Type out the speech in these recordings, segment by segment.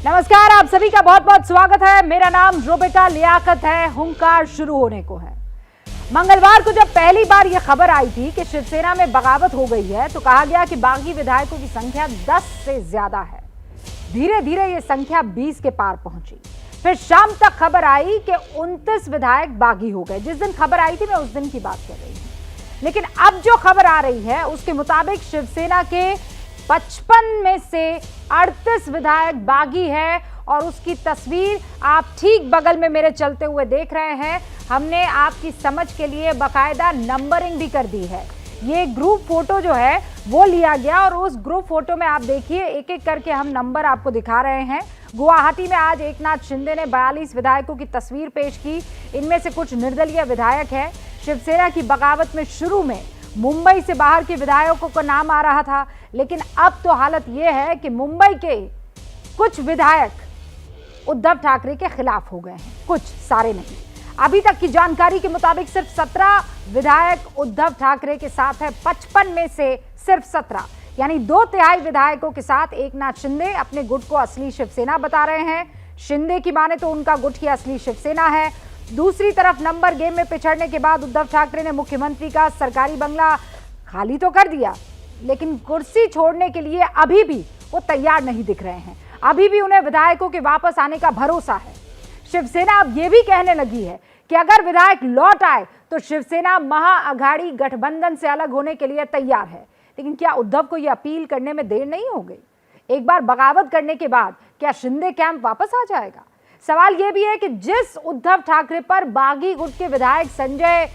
नमस्कार, आप सभी का बहुत बहुत स्वागत है। मेरा नाम रोबिका लियाकत है। हुंकार शुरू होने को है। मंगलवार को जब पहली बार यह खबर आई थी कि शिवसेना में बगावत हो गई है तो कहा गया कि बागी विधायकों की संख्या 10 से ज्यादा है। धीरे धीरे यह संख्या 20 के पार पहुंची। फिर शाम तक खबर आई कि 29 विधायक बागी हो गए। जिस दिन खबर आई थी मैं उस दिन की बात कर रही हूं, लेकिन अब जो खबर आ रही है उसके मुताबिक शिवसेना के 55 में से 38 विधायक बागी है और उसकी तस्वीर आप ठीक बगल में मेरे चलते हुए देख रहे हैं। हमने आपकी समझ के लिए बाकायदा नंबरिंग भी कर दी है। ये ग्रुप फोटो जो है वो लिया गया और उस ग्रुप फोटो में आप देखिए एक एक करके हम नंबर आपको दिखा रहे हैं। गुवाहाटी में आज एकनाथ शिंदे ने 42 विधायकों की तस्वीर पेश की। इनमें से कुछ निर्दलीय विधायक हैं। शिवसेना की बगावत में शुरू में मुंबई से बाहर के विधायकों का नाम आ रहा था, लेकिन अब तो हालत यह है कि मुंबई के कुछ विधायक उद्धव ठाकरे के खिलाफ हो गए हैं। कुछ, सारे नहीं। अभी तक की जानकारी के मुताबिक सिर्फ 17 विधायक उद्धव ठाकरे के साथ है। 55 में से सिर्फ 17 यानी 2/3 विधायकों के साथ एकनाथ शिंदे अपने गुट को असली शिवसेना बता रहे हैं। शिंदे की माने तो उनका गुट ही असली शिवसेना है। दूसरी तरफ नंबर गेम में पिछड़ने के बाद उद्धव ठाकरे ने मुख्यमंत्री का सरकारी बंगला खाली तो कर दिया, लेकिन कुर्सी छोड़ने के लिए अभी भी वो तैयार नहीं दिख रहे हैं। अभी भी उन्हें विधायकों के वापस आने का भरोसा है। शिवसेना अब ये भी कहने लगी है कि अगर विधायक लौट आए तो शिवसेना महाअघाड़ी गठबंधन से अलग होने के लिए तैयार है। लेकिन क्या उद्धव को यह अपील करने में देर नहीं हो गई? एक बार बगावत करने के बाद क्या शिंदे कैंप वापस आ जाएगा? सवाल यह भी है कि जिस उद्धव ठाकरे पर बागी गुट के विधायक संजय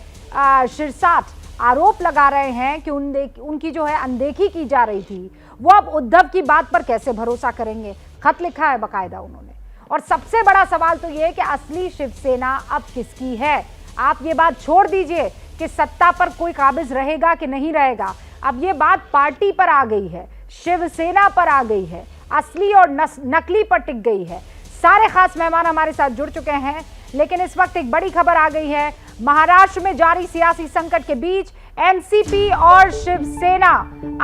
शिरसाट आरोप लगा रहे हैं कि उनकी जो है अनदेखी की जा रही थी, वो अब उद्धव की बात पर कैसे भरोसा करेंगे? खत लिखा है बाकायदा उन्होंने। और सबसे बड़ा सवाल तो ये है कि असली शिवसेना अब किसकी है? आप ये बात छोड़ दीजिए कि सत्ता पर कोई काबिज रहेगा कि नहीं रहेगा। अब ये बात पार्टी पर आ गई है, शिवसेना पर आ गई है, असली और नकली पर टिक गई है। सारे खास मेहमान हमारे साथ जुड़ चुके हैं, लेकिन इस वक्त एक बड़ी खबर आ गई है। महाराष्ट्र में जारी सियासी संकट के बीच एनसीपी और शिवसेना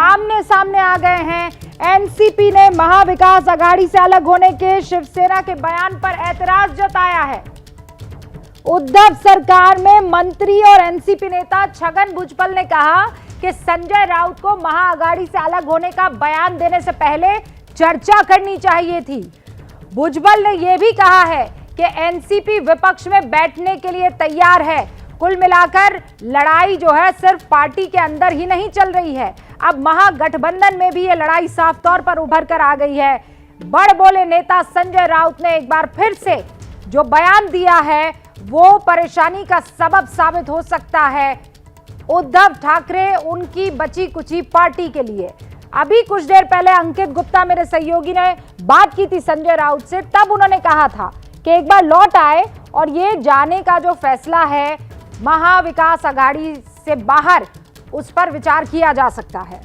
आमने सामने आ गए हैं। एनसीपी ने महाविकास आघाड़ी से अलग होने के शिवसेना के बयान पर ऐतराज जताया है। उद्धव सरकार में मंत्री और एनसीपी नेता छगन भुजबल ने कहा कि संजय राउत को महाअघाड़ी से अलग होने का बयान देने से पहले चर्चा करनी चाहिए थी। भुजबल ने यह भी कहा है कि एनसीपी विपक्ष में बैठने के लिए तैयार है। कुल मिलाकर लड़ाई जो है सिर्फ पार्टी के अंदर ही नहीं चल रही है, अब महागठबंधन में भी यह लड़ाई साफ तौर पर उभर कर आ गई है। बड़ बोले नेता संजय राउत ने एक बार फिर से जो बयान दिया है वो परेशानी का सबब साबित हो सकता है उद्धव ठाकरे उनकी बची कुची पार्टी के लिए। अभी कुछ देर पहले अंकित गुप्ता मेरे सहयोगी ने बात की थी संजय राउत से, तब उन्होंने कहा था कि एक बार लौट आए और ये जाने का जो फैसला है महाविकास आघाड़ी से बाहर, उस पर विचार किया जा सकता है।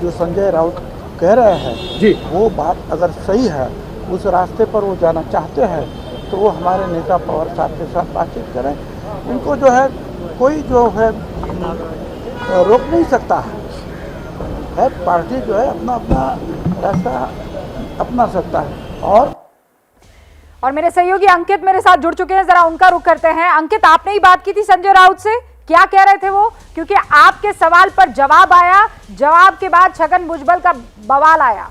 जो संजय राउत कह रहे हैं जी, वो बात अगर सही है, उस रास्ते पर वो जाना चाहते हैं तो वो हमारे नेता पवार साहब के साथ बातचीत करें। उनको जो है कोई जो है रोक नहीं सकता है। पार्टी जो है अपना अपना रास्ता अपना सकता है। और मेरे सहयोगी अंकित मेरे साथ जुड़ चुके हैं, जरा उनका रुख करते हैं। अंकित, आपने ही बात की थी संजय राउत से, क्या कह रहे थे वो? क्योंकि आपके सवाल पर जवाब आया, जवाब के बाद छगन भुजबल का बवाल आया।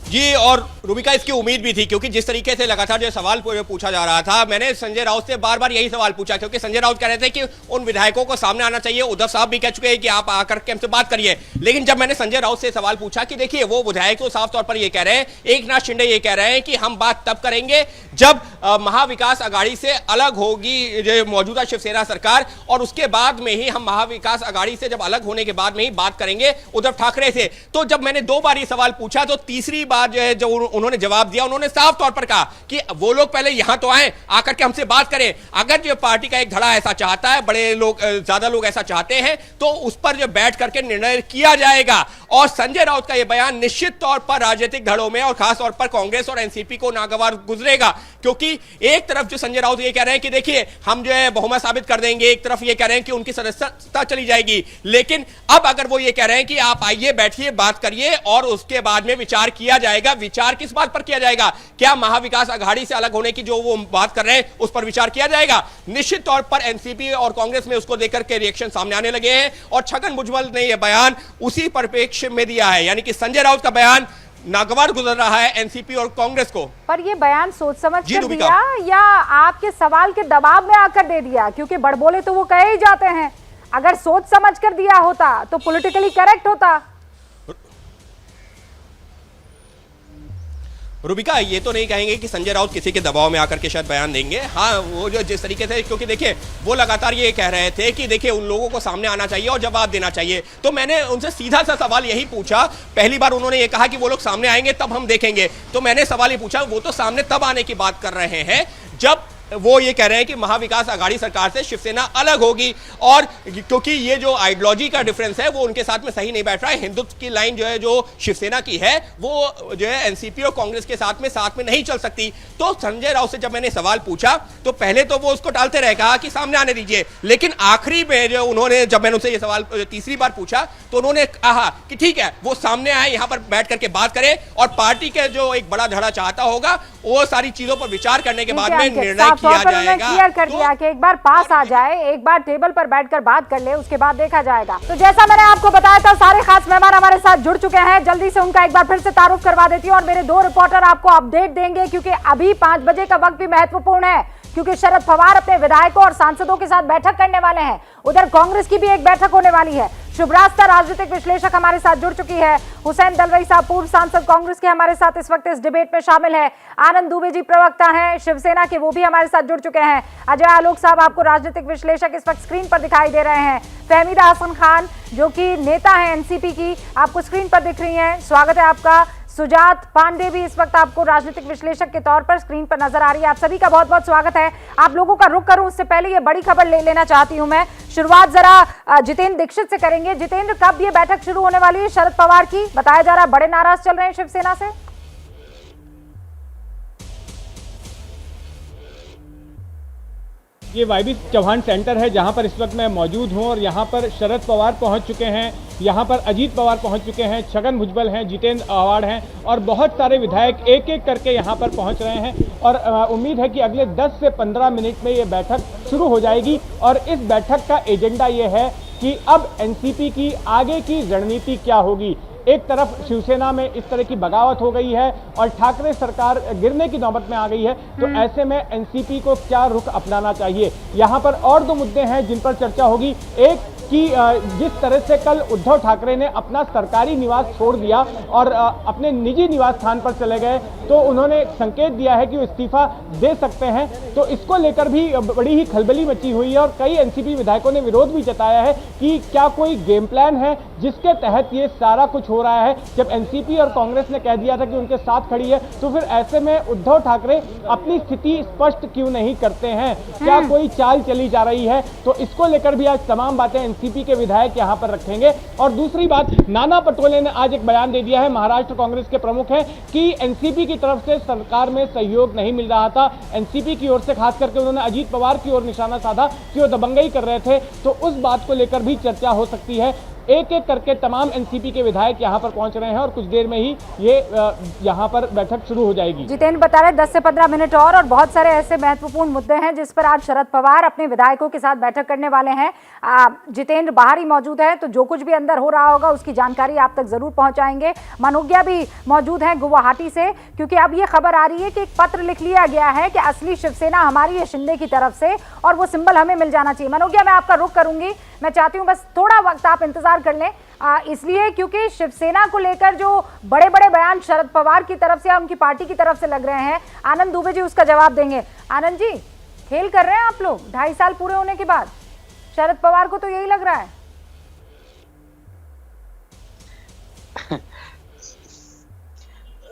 जी, और रूबिका इसकी उम्मीद भी थी, क्योंकि जिस तरीके से लगातार जो सवाल पूछा जा रहा था, मैंने संजय राउत से बार बार यही सवाल पूछा, क्योंकि संजय राउत कह रहे थे कि उन विधायकों को सामने आना चाहिए। उद्धव साहब भी कह चुके हैं कि आप आकर के हमसे बात करिए। लेकिन जब मैंने संजय राउत से सवाल पूछा कि देखिए, वो विधायक तो साफ तौर पर ये कह रहे हैं, एकनाथ शिंदे ये कह रहे हैं कि हम बात तब करेंगे जब महाविकास आघाड़ी से अलग होगी मौजूदा शिवसेना सरकार, और उसके बाद में ही हम महाविकास आघाड़ी से जब अलग होने के बाद में ही बात करेंगे उद्धव ठाकरे से। तो जब मैंने 2 बार ये सवाल पूछा तो तीसरी बार बार जो है, जो उन्होंने जवाब दिया, उन्होंने साफ तौर पर कहा कि वो लोग पहले यहां तो आए, आकर के हमसे बात करें। अगर जो पार्टी का एक धड़ा ऐसा चाहता है, बड़े लोग, ज्यादा लोग ऐसा चाहते हैं, तो उस पर जो बैठ करके निर्णय किया जाएगा। और संजय राउत का यह बयान निश्चित तौर पर राजनीतिक धड़ों में और खास तौर पर कांग्रेस और एनसीपी को नागवार गुजरेगा, क्योंकि एक तरफ जो संजय राउत ये कह रहे हैं कि देखिए हम जो है बहुमत साबित कर देंगे, एक तरफ ये कह रहे हैं कि उनकी सदस्यता चली जाएगी। लेकिन अब अगर वो ये कह रहे हैं कि आप आइए, बैठिए, बात करिए और उसके बाद में विचार किया जाएगा, विचार किस बात पर किया जाएगा? क्या महाविकास अघाड़ी से अलग होने की जो वो बात कर रहे हैं उस पर विचार किया जाएगा? निश्चित तौर पर एनसीपी और कांग्रेस में उसको लेकर के रिएक्शन सामने आने लगे हैं और छगन भुजबल ने यह बयान उसी परिप्रेक्ष्य में दिया है, यानी कि संजय राउत का बयान नागवार गुजर रहा है एनसीपी और कांग्रेस को। पर ये बयान सोच समझ कर दिया या आपके सवाल के दबाव में आकर दे दिया? क्योंकि बड़बोले तो वो कहे ही जाते हैं, अगर सोच समझ कर दिया होता तो पॉलिटिकली करेक्ट होता। रूबिका, ये तो नहीं कहेंगे कि संजय राउत किसी के दबाव में आकर के शायद बयान देंगे। हाँ, वो जो जिस तरीके से, क्योंकि देखिए वो लगातार ये कह रहे थे कि देखिए उन लोगों को सामने आना चाहिए और जवाब देना चाहिए, तो मैंने उनसे सीधा सा सवाल यही पूछा। पहली बार उन्होंने ये कहा कि वो लोग सामने आएंगे तब हम देखेंगे, तो मैंने सवाल ये पूछा, वो तो सामने तब आने की बात कर रहे हैं जब वो ये कह रहे हैं कि महाविकास अघाड़ी सरकार से शिवसेना अलग होगी, और क्योंकि ये जो आइडियोलॉजी का डिफरेंस है वो उनके साथ में सही नहीं बैठ रहा है। हिंदुत्व की लाइन जो है, जो शिवसेना की है, वो जो है एनसीपी और कांग्रेस के साथ में नहीं चल सकती। तो संजय राउत से जब मैंने सवाल पूछा तो पहले तो वो उसको टालते रहे, कहा कि सामने आने दीजिए, लेकिन आखिरी में जो उन्होंने, जब मैंने उनसे ये सवाल तीसरी बार पूछा तो उन्होंने कहा कि ठीक है, वो सामने आए, यहां पर बैठ करके बात करें और पार्टी के जो एक बड़ा धड़ा चाहता होगा वो सारी चीजों पर विचार करने के बाद में निर्णय किया जाएगा। क्लियर कर दिया कि एक बार पास आ जाए, एक बार टेबल पर बैठकर बात कर ले, उसके बाद देखा जाएगा। तो जैसा मैंने आपको बताया था, सारे खास मेहमान हमारे साथ जुड़ चुके हैं। जल्दी से उनका एक बार फिर से तारुफ करवा देती हूँ और मेरे दो रिपोर्टर आपको अपडेट देंगे, क्योंकि अभी 5 बजे का वक्त भी महत्वपूर्ण है, क्योंकि शरद पवार अपने विधायकों और सांसदों के साथ बैठक करने वाले हैं। उधर कांग्रेस की भी एक बैठक होने वाली है। शुभरास्ता राजनीतिक विश्लेषक हमारे साथ जुड़ चुकी है। हुसैन दलवाई साहब, पूर्व सांसद कांग्रेस के, हमारे साथ इस वक्त इस डिबेट में शामिल है। आनंद दुबे जी प्रवक्ता हैं शिवसेना के, वो भी हमारे साथ जुड़ चुके हैं। अजय आलोक साहब, आपको राजनीतिक विश्लेषक इस वक्त स्क्रीन पर दिखाई दे रहे हैं। फहमीदा हसन खान, जो कि नेता है एनसीपी की, आपको स्क्रीन पर दिख रही हैं, स्वागत है आपका। सुजात पांडे भी इस वक्त आपको राजनीतिक विश्लेषक के तौर पर स्क्रीन पर नजर आ रही है। आप सभी का बहुत बहुत स्वागत है। आप लोगों का रुख करूं उससे पहले ये बड़ी खबर ले लेना चाहती हूं मैं। शुरुआत जरा जितेंद्र दीक्षित से करेंगे। जितेंद्र, कब ये बैठक शुरू होने वाली है शरद पवार की? बताया जा रहा है बड़े नाराज चल रहे हैं शिवसेना से। ये वाईबी चौहान सेंटर है जहां पर इस वक्त मैं मौजूद हूं और यहां पर शरद पवार पहुंच चुके हैं, यहां पर अजीत पवार पहुंच चुके हैं, छगन भुजबल हैं, जितेंद्र आवाड़ हैं और बहुत सारे विधायक एक एक करके यहां पर पहुंच रहे हैं। और उम्मीद है कि अगले 10 से 15 मिनट में ये बैठक शुरू हो जाएगी। और इस बैठक का एजेंडा ये है कि अब एनसीपी की आगे की रणनीति क्या होगी। एक तरफ शिवसेना में इस तरह की बगावत हो गई है और ठाकरे सरकार गिरने की नौबत में आ गई है, तो ऐसे में एनसीपी को क्या रुख अपनाना चाहिए। यहाँ पर और 2 मुद्दे हैं जिन पर चर्चा होगी। एक कि जिस तरह से कल उद्धव ठाकरे ने अपना सरकारी निवास छोड़ दिया और अपने निजी निवास स्थान पर चले गए, तो उन्होंने संकेत दिया है कि वो इस्तीफा दे सकते हैं। तो इसको लेकर भी बड़ी ही खलबली मची हुई है और कई एनसीपी विधायकों ने विरोध भी जताया है कि क्या कोई गेम प्लान है जिसके तहत ये सारा कुछ हो रहा है। जब एनसीपी और कांग्रेस ने कह दिया था कि उनके साथ खड़ी है, तो फिर ऐसे में उद्धव ठाकरे अपनी स्थिति स्पष्ट क्यों नहीं करते हैं? क्या कोई चाल चली जा रही है? तो इसको लेकर भी आज तमाम बातें एनसीपी के विधायक यहां पर रखेंगे। और दूसरी बात, नाना पटोले ने आज एक बयान दे दिया है, महाराष्ट्र कांग्रेस के प्रमुख हैं, कि एनसीपी की तरफ से सरकार में सहयोग नहीं मिल रहा था। एनसीपी की ओर से खास करके उन्होंने अजीत पवार की ओर निशाना साधा कि वो दबंगई कर रहे थे, तो उस बात को लेकर भी चर्चा हो सकती है। एक एक करके तमाम एनसीपी के विधायक यहां पर पहुंच रहे हैं और कुछ देर में ही ये यहां पर बैठक शुरू हो जाएगी। जितेंद्र बता रहे 10 से 15 मिनट और बहुत सारे ऐसे महत्वपूर्ण मुद्दे हैं जिस पर आज शरद पवार अपने विधायकों के साथ बैठक करने वाले हैं। जितेंद्र बाहर ही मौजूद है, तो जो कुछ भी अंदर हो रहा होगा उसकी जानकारी आप तक जरूर पहुंचाएंगे। मनोज्ञा भी मौजूद है गुवाहाटी से, क्योंकि अब ये खबर आ रही है कि एक पत्र लिख लिया गया है कि असली शिवसेना हमारी है शिंदे की तरफ से और वो सिंबल हमें मिल जाना चाहिए। मनोज्ञा, मैं आपका रुख करूंगी, मैं चाहती हूँ बस थोड़ा वक्त आप इंतजार कर लें, इसलिए क्योंकि शिवसेना को लेकर जो बड़े बड़े बयान शरद पवार की तरफ से या उनकी पार्टी की तरफ से लग रहे हैं, आनंद दुबे जी उसका जवाब देंगे। आनंद जी, खेल कर रहे हैं आप लोग 2.5 साल पूरे होने के बाद? शरद पवार को तो यही लग रहा है।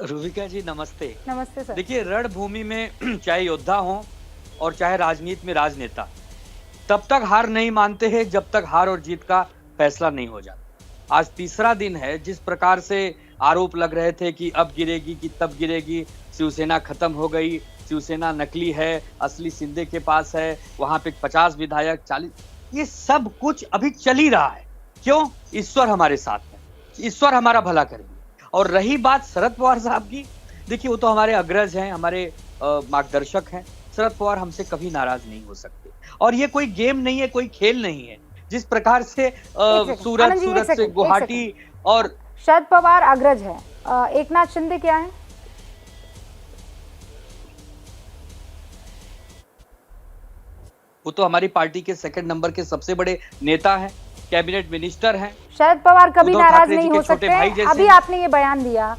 रूबिका जी नमस्ते। नमस्ते सर। देखिए, रणभूमि में चाहे योद्धा हो और चाहे राजनीति में राजनेता, तब तक हार नहीं मानते हैं जब तक हार और जीत का फैसला नहीं हो जाता। आज तीसरा दिन है। जिस प्रकार से आरोप लग रहे थे कि अब गिरेगी कि तब गिरेगी, शिवसेना खत्म हो गई, शिवसेना नकली है, असली शिंदे के पास है, वहां पे 50 विधायक 40, ये सब कुछ अभी चल ही रहा है। क्यों? ईश्वर हमारे साथ है, ईश्वर हमारा भला करेंगे। और रही बात शरद पवार साहब की, देखिए वो तो हमारे अग्रज हैं, हमारे मार्गदर्शक हैं। शरद पवार हमसे कभी नाराज नहीं हो सकते और ये कोई गेम नहीं है, कोई खेल नहीं है। जिस प्रकार से सूरत से गुवाहाटी और शरद पवार अग्रज है, एकनाथ शिंदे क्या है? वो तो हमारी पार्टी के सेकंड नंबर के सबसे बड़े नेता हैं, कैबिनेट मिनिस्टर हैं। शरद पवार कभी नाराज नहीं हो सकते। अभी आपने ये बयान दिया,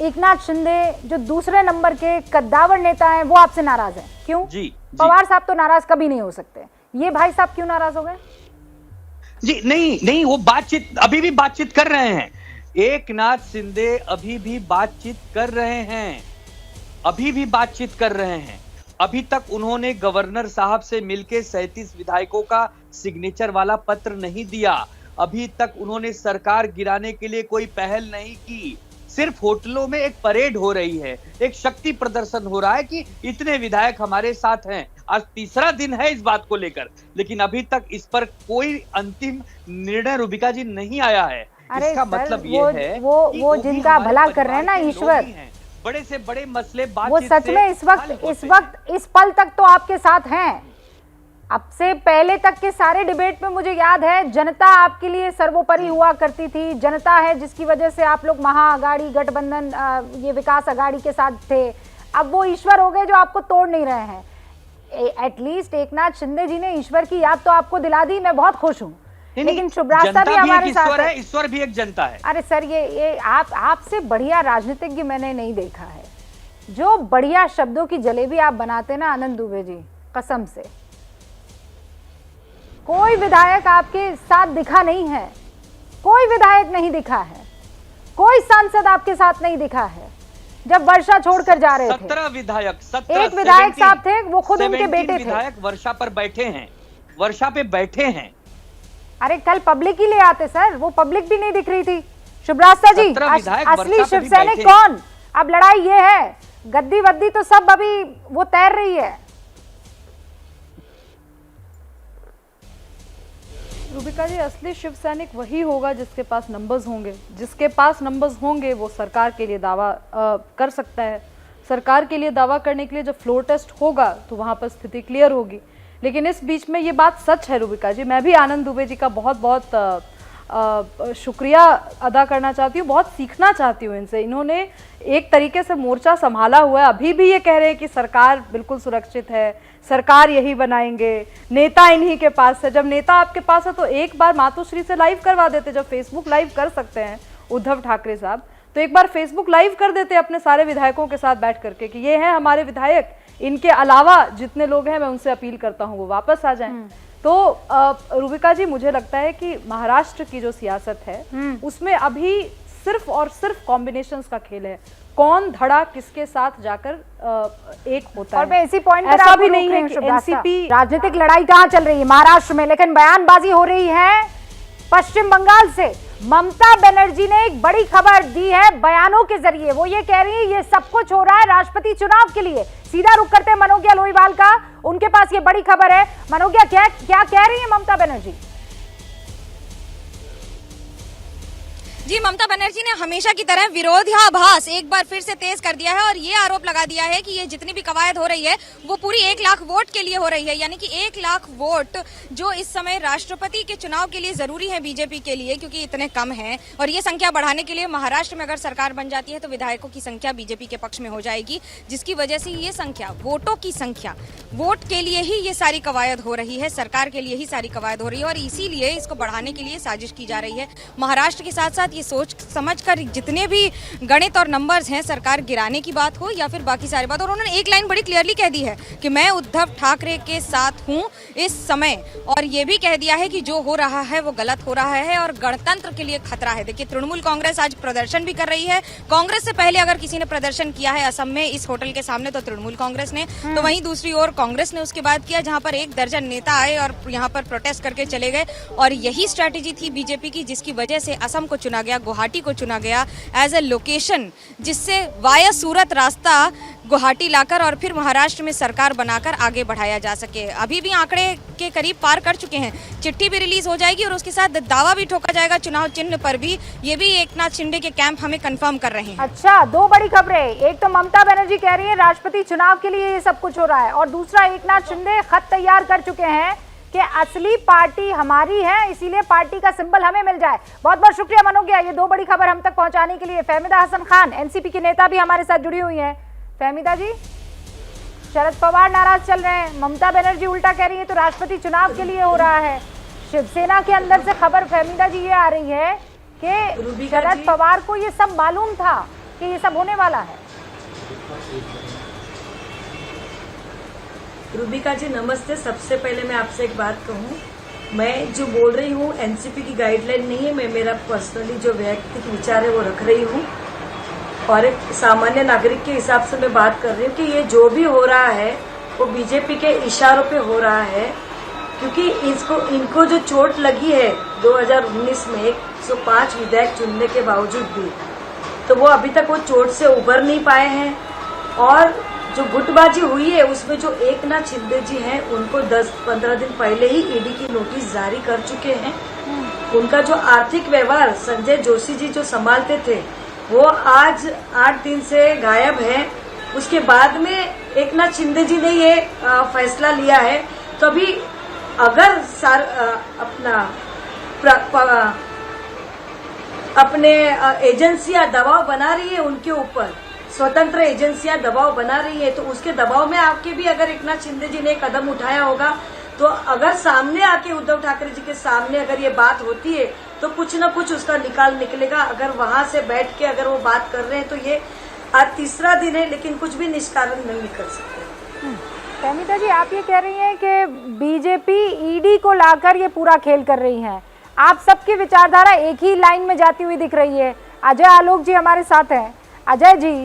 एकनाथ शिंदे जो दूसरे नंबर के कद्दावर नेता हैं वो आपसे नाराज हैं, क्यों? जी, पवार साहब तो नाराज कभी नहीं हो सकते, ये भाई साहब क्यों नाराज हो गए? जी नहीं, वो बातचीत अभी भी बातचीत कर रहे हैं। एकनाथ शिंदे अभी भी बातचीत कर रहे हैं, अभी भी बातचीत कर रहे हैं। अभी तक उन्होंने गवर्नर साहब से मिलकर 37 विधायकों का सिग्नेचर वाला पत्र नहीं दिया। अभी तक उन्होंने सरकार गिराने के लिए कोई पहल नहीं की। सिर्फ होटलों में एक परेड हो रही है, एक शक्ति प्रदर्शन हो रहा है कि इतने विधायक हमारे साथ हैं। आज तीसरा दिन है इस बात को लेकर, लेकिन अभी तक इस पर कोई अंतिम निर्णय रूबिका जी नहीं आया है। इसका मतलब ये है वो जिनका भला कर रहे हैं ना ईश्वर, बड़े से बड़े मसले वो सच में इस वक्त इस पल तक तो आपके साथ हैं। अब से पहले तक के सारे डिबेट में मुझे याद है जनता आपके लिए सर्वोपरि हुआ करती थी। जनता है जिसकी वजह से आप लोग महाअगाड़ी गठबंधन ये विकास अगाड़ी के साथ थे। अब वो ईश्वर हो गए जो आपको तोड़ नहीं रहे हैं। एटलीस्ट एकनाथ शिंदे जी ने ईश्वर की याद तो आपको दिला दी, मैं बहुत खुश हूँ। लेकिन शुभ्रास्ता भी हमारे साथ है। ईश्वर भी एक जनता है। अरे सर, ये आपसे बढ़िया राजनीतिज्ञ मैंने नहीं देखा है। जो बढ़िया शब्दों की जलेबी आप बनाते ना आनंद दुबे जी, कसम से कोई विधायक आपके साथ दिखा नहीं है, कोई विधायक नहीं दिखा है, कोई सांसद आपके साथ नहीं दिखा है। जब वर्षा छोड़कर जा रहे थे 17 विधायक, एक विधायक साहब थे, वो खुद उनके बेटे थे। विधायक वर्षा पर बैठे हैं, वर्षा पे बैठे हैं। अरे कल पब्लिक ही ले आते सर, वो पब्लिक भी नहीं दिख रही थी। शुभ्रास्ता जी, असली शिवसैनिक कौन? अब लड़ाई ये है, गद्दी वद्दी तो सब अभी वो तैर रही है। रूबिका जी, असली शिव सैनिक वही होगा जिसके पास नंबर्स होंगे। जिसके पास नंबर्स होंगे वो सरकार के लिए दावा कर सकता है। सरकार के लिए दावा करने के लिए जब फ्लोर टेस्ट होगा तो वहां पर स्थिति क्लियर होगी। लेकिन इस बीच में ये बात सच है रूबिका जी, मैं भी आनंद दुबे जी का बहुत बहुत शुक्रिया अदा करना चाहती हूँ, बहुत सीखना चाहती हूँ इनसे। इन्होंने एक तरीके से मोर्चा संभाला हुआ है। अभी भी ये कह रहे हैं कि सरकार बिल्कुल सुरक्षित है, सरकार यही बनाएंगे, नेता इन्हीं के पास है। जब नेता आपके पास है तो एक बार मातोश्री से लाइव करवा देते। जब फेसबुक लाइव कर सकते हैं उद्धव ठाकरे साहब, तो एक बार फेसबुक लाइव कर देते अपने सारे विधायकों के साथ बैठ करके कि ये हैं हमारे विधायक, इनके अलावा जितने लोग हैं मैं उनसे अपील करता हूँ वो वापस आ जाएं। तो रूबिका जी, मुझे लगता है कि महाराष्ट्र की जो सियासत है उसमें अभी सिर्फ और सिर्फ कॉम्बिनेशंस का खेल है। कौन धड़ा किसके साथ जाकर एक होता और है। मैं इसी पॉइंट पर ऐसा भी नहीं है कि एनसीपी राजनीतिक लड़ाई कहाँ चल रही है महाराष्ट्र में, लेकिन बयानबाजी हो रही है पश्चिम बंगाल से। ममता बनर्जी ने एक बड़ी खबर दी है बयानों के जरिए। वो ये कह रही है ये सब कुछ हो रहा है राष्ट्रपति चुनाव के लिए। सीधा रुख करते हैं मनोज्ञा लोईवाल का, उनके पास ये बड़ी खबर है। मनोज्ञा, क्या कह रही है ममता बनर्जी? जी, ममता बनर्जी ने हमेशा की तरह विरोधाभास एक बार फिर से तेज कर दिया है और ये आरोप लगा दिया है कि ये जितनी भी कवायद हो रही है वो पूरी 1 लाख वोट के लिए हो रही है। यानी कि 1 लाख वोट जो इस समय राष्ट्रपति के चुनाव के लिए जरूरी है बीजेपी के लिए, क्योंकि इतने कम हैं। और ये संख्या बढ़ाने के लिए महाराष्ट्र में अगर सरकार बन जाती है तो विधायकों की संख्या बीजेपी के पक्ष में हो जाएगी, जिसकी वजह से ये संख्या, वोटों की संख्या, वोट के लिए ही ये सारी कवायद हो रही है, सरकार के लिए ही सारी कवायद हो रही है और इसीलिए इसको बढ़ाने के लिए साजिश की जा रही है। महाराष्ट्र के साथ साथ बात, ये सोच समझकर जितने भी गणित और नंबर्स हैं, सरकार गिराने की बात हो या फिर बाकी सारी बात। और उन्होंने एक लाइन बड़ी क्लियरली कह दी है कि मैं उद्धव ठाकरे के साथ हूँ इस समय, और ये भी कह दिया है कि जो हो रहा है वो गलत हो रहा है और गणतंत्र के लिए खतरा है। देखिए, तृणमूल कांग्रेस आज प्रदर्शन भी कर रही है। कांग्रेस से पहले अगर किसी ने प्रदर्शन किया है असम में इस होटल के सामने तो तृणमूल कांग्रेस ने, तो वहीं दूसरी ओर कांग्रेस ने उसके बाद किया, जहां पर 1 दर्जन नेता आए और यहां पर प्रोटेस्ट करके चले गए। और यही स्ट्रैटेजी थी बीजेपी की, जिसकी वजह से असम को चुना गया, गुवाहाटी को चुना गया एज ए लोकेशन, जिससे वाया सूरत रास्ता गुवाहाटी लाकर और फिर महाराष्ट्र में सरकार बनाकर आगे बढ़ाया जा सके। अभी भी आंकड़े के करीब पार कर चुके हैं, चिट्ठी भी रिलीज हो जाएगी और उसके साथ दावा भी ठोका जाएगा चुनाव चिन्ह पर भी। ये भी एकनाथ शिंदे के कैंप हमें कंफर्म कर रहे हैं। अच्छा, 2 बड़ी खबरें, एक तो ममता बनर्जी कह रही है राष्ट्रपति चुनाव के लिए ये सब कुछ हो रहा है, और दूसरा एकनाथ शिंदे खत तैयार कर चुके हैं कि असली पार्टी हमारी है, इसीलिए पार्टी का सिंबल हमें मिल जाए। बहुत बहुत शुक्रिया मनोज्ञा, ये 2 बड़ी खबर हम तक पहुंचाने के लिए। फहमीदा हसन खान, एनसीपी की नेता, भी हमारे साथ जुड़ी हुई है। फहमीदा जी, शरद पवार नाराज चल रहे हैं, ममता बनर्जी उल्टा कह रही है तो राष्ट्रपति चुनाव के लिए हो रहा है। शिवसेना के अंदर से खबर फहमीदा जी ये आ रही है कि शरद पवार को ये सब मालूम था कि ये सब होने वाला है। रूबिका जी नमस्ते। सबसे पहले मैं आपसे एक बात कहूँ, मैं जो बोल रही हूँ एनसीपी की गाइडलाइन नहीं है, मैं मेरा पर्सनली जो वैयक्तिक विचार है वो रख रही हूँ और एक सामान्य नागरिक के हिसाब से मैं बात कर रही हूँ कि ये जो भी हो रहा है वो बीजेपी के इशारों पे हो रहा है, क्योंकि इनको जो चोट लगी है 2019 में 105 विधायक चुनने के बावजूद भी, तो वो अभी तक वो चोट से उबर नहीं पाए हैं। और जो गुटबाजी हुई है उसमें जो एकनाथ शिंदे जी हैं उनको 10-15 दिन पहले ही ईडी की नोटिस जारी कर चुके हैं। उनका जो आर्थिक व्यवहार संजय जोशी जी जो संभालते थे वो आज 8 दिन से गायब है। उसके बाद में एकनाथ शिंदे जी ने ये फैसला लिया है। तो अभी अगर अपने एजेंसियां दबाव बना रही है उनके ऊपर, स्वतंत्र एजेंसियां दबाव बना रही है, तो उसके दबाव में आके भी अगर एकनाथ शिंदे जी ने कदम उठाया होगा, तो अगर सामने आके उद्धव ठाकरे जी के सामने अगर ये बात होती है तो कुछ न कुछ उसका निकाल निकलेगा। अगर वहां से बैठ के अगर वो बात कर रहे हैं तो ये आज 3रा दिन है, लेकिन कुछ भी निष्कारण नहीं कर सकते। फहमीदा जी, आप ये कह रही हैं कि बीजेपी ईडी को लाकर ये पूरा खेल कर रही है। आप सबकी विचारधारा एक ही लाइन में जाती हुई दिख रही है। अजय आलोक जी हमारे साथ हैं। अजय जी,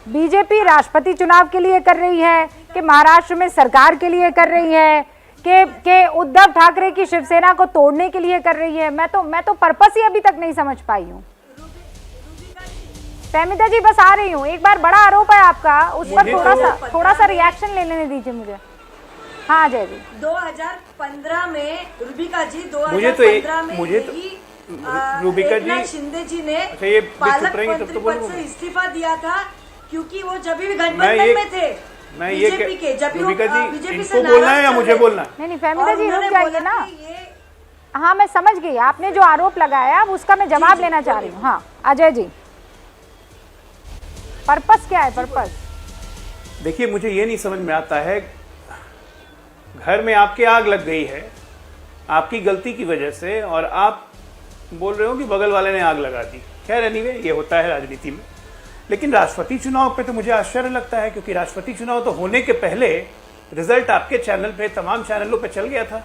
बीजेपी राष्ट्रपति चुनाव के लिए कर रही है कि महाराष्ट्र में सरकार के लिए कर रही है कि उद्धव ठाकरे की शिवसेना को तोड़ने के लिए कर रही है? मैं तो पर्पस ही अभी तक नहीं समझ पाई हूँ। फहमीदा जी, बस आ रही हूँ। एक बार बड़ा आरोप है आपका, उस पर थोड़ा सा रिएक्शन ले लेने दीजिए मुझे। हाँ अजय जी, 2015 में रूबिका जी 2015 में रूबिका जी शिंदे जी ने पालक मंत्री पद से इस्तीफा दिया था, क्योंकि वो जब भी गठबंधन में थे बीजेपी के, जब बीजेपी से बोलना है या मुझे बोलना? नहीं फहमीदा जी रुक जाइए ना। हाँ मैं समझ गई, आपने जो आरोप लगाया अब उसका मैं जवाब लेना चाह रही हूँ। हाँ अजय जी, पर्पस क्या है? पर्पस देखिए, मुझे ये नहीं समझ में आता है, घर में आपके आग लग गई है आपकी गलती की वजह से, और आप बोल रहे हो कि बगल वाले ने आग लगा दी। खैर एनीवे, ये होता है राजनीति में। लेकिन राष्ट्रपति चुनाव पे तो मुझे आश्चर्य लगता है, क्योंकि राष्ट्रपति चुनाव तो होने के पहले रिजल्ट आपके चैनल पे, तमाम चैनलों पे चल गया था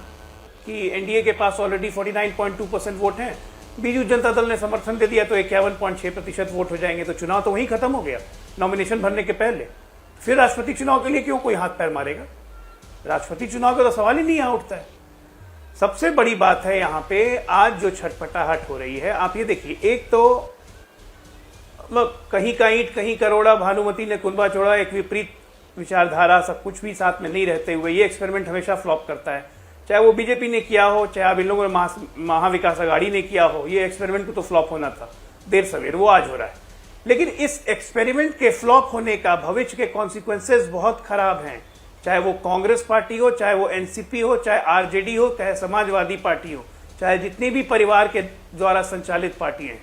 कि एनडीए के पास ऑलरेडी 49.2% वोट हैं, बीजू जनता दल ने समर्थन दे दिया तो 51.6% वोट हो जाएंगे। तो चुनाव तो वहीं खत्म हो गया नॉमिनेशन भरने के पहले। फिर राष्ट्रपति चुनाव के लिए क्यों कोई हाथ पैर मारेगा? राष्ट्रपति चुनाव का तो सवाल ही नहीं यहाँ उठता है। सबसे बड़ी बात है यहाँ पे आज जो छटपटाहट हो रही है, आप ये देखिए, एक तो कहीं का ईंट कहीं करोड़ा, भानुमति ने कुंभा छोड़ा, एक विपरीत विचारधारा, सब कुछ भी साथ में नहीं रहते हुए ये एक्सपेरिमेंट हमेशा फ्लॉप करता है। चाहे वो बीजेपी ने किया हो, चाहे आप इन लोगों ने महाविकास अघाड़ी ने किया हो, ये एक्सपेरिमेंट को तो फ्लॉप होना था देर सवेर, वो आज हो रहा है। लेकिन इस एक्सपेरिमेंट के फ्लॉप होने का भविष्य के कॉन्सिक्वेंसेस बहुत खराब हैं, चाहे वो कांग्रेस पार्टी हो, चाहे वो एनसीपी हो, चाहे आरजेडी हो, चाहे समाजवादी पार्टी हो, चाहे जितनी भी परिवार के द्वारा संचालित पार्टी हैं।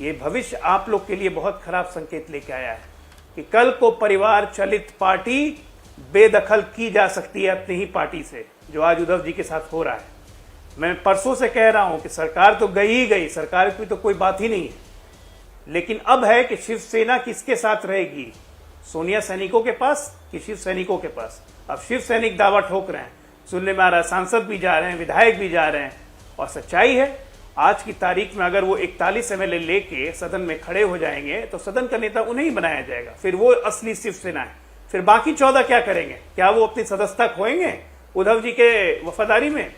ये भविष्य आप लोग के लिए बहुत खराब संकेत लेके आया है कि कल को परिवार चलित पार्टी बेदखल की जा सकती है अपनी ही पार्टी से, जो आज उद्धव जी के साथ हो रहा है। मैं परसों से कह रहा हूं कि सरकार तो गई ही गई, सरकार की तो कोई बात ही नहीं है। लेकिन अब है कि शिवसेना किसके साथ रहेगी, सोनिया सैनिकों के पास कि शिव सैनिकों के पास। अब शिव सैनिक दावा ठोक रहे हैं, सुनने में आ रहा है सांसद भी जा रहे हैं, विधायक भी जा रहे हैं। और सच्चाई है आज की तारीख में अगर वो 41 एमएलए लेके सदन में खड़े हो जाएंगे तो सदन का नेता उन्हें ही बनाया जाएगा, फिर वो असली शिवसेना है। फिर बाकी 14 क्या करेंगे? क्या वो अपनी सदस्यता खोएंगे उद्धव जी के वफादारी में?